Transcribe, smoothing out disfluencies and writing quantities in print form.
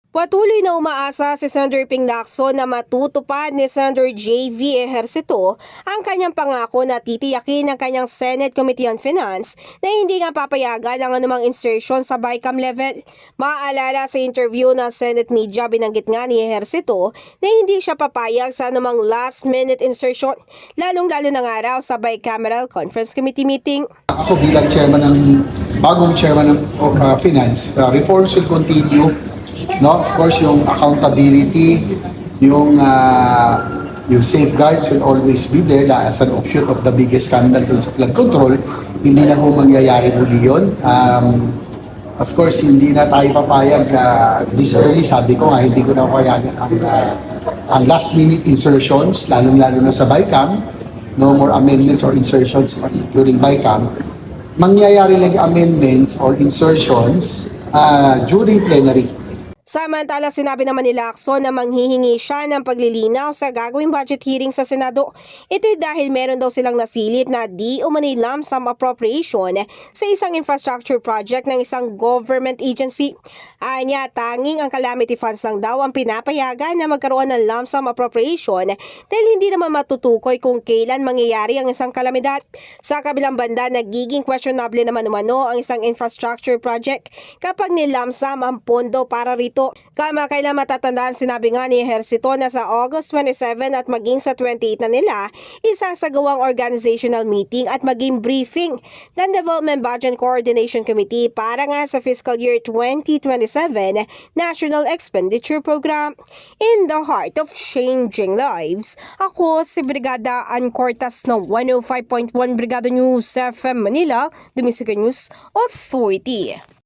Patuloy na umaasa si Senator Ping Lacson na matutupad ni Senator J.V. Ejercito ang kanyang pangako na titiyakin ng kanyang Senate Committee on Finance na hindi nga papayagan ang anumang insertion sa BICAM level. Maaalala sa interview ng Senate media, binanggit nga ni Ejercito na hindi siya papayag sa anumang last-minute insertion, lalong-lalo na nga raw sa Bicameral Conference Committee meeting. Ako bilang bagong chairman ng Finance, reforms will continue. No, of course, yung accountability, yung safeguards will always be there as an offshoot of the biggest scandal dun sa flood control. Hindi na po mangyayari muli yun. Of course, hindi na tayo papayag this early. Sabi ko nga, hindi ko na papayagan ang last-minute insertions, lalong-lalo na sa BICAM. No more amendments or insertions during BICAM. Mangyayari lang amendments or insertions during plenary. Samantala, sinabi naman ni Lacson na manghihingi siya ng paglilinaw sa gagawing budget hearing sa Senado. Ito'y dahil meron daw silang nasilip na di umano'y lump sum appropriation sa isang infrastructure project ng isang government agency. Anya, tanging ang calamity funds lang daw ang pinapayagan na magkaroon ng lump sum appropriation dahil hindi naman matutukoy kung kailan mangyayari ang isang kalamidad. Sa kabilang banda, nagiging questionable naman umano ang isang infrastructure project kapag ni-lump sum ang pondo para rito. Kamakailan matatandaan, sinabi nga ni Ejercito na sa August 27 at maging sa 28 na nila, isasagawang organizational meeting at maging briefing ng Development Budget Coordination Committee para nga sa fiscal year 2027 National Expenditure Program. In the heart of changing lives, ako si Brigada Ann Cortas ng 105.1 Brigada News FM Manila, The Music News Authority.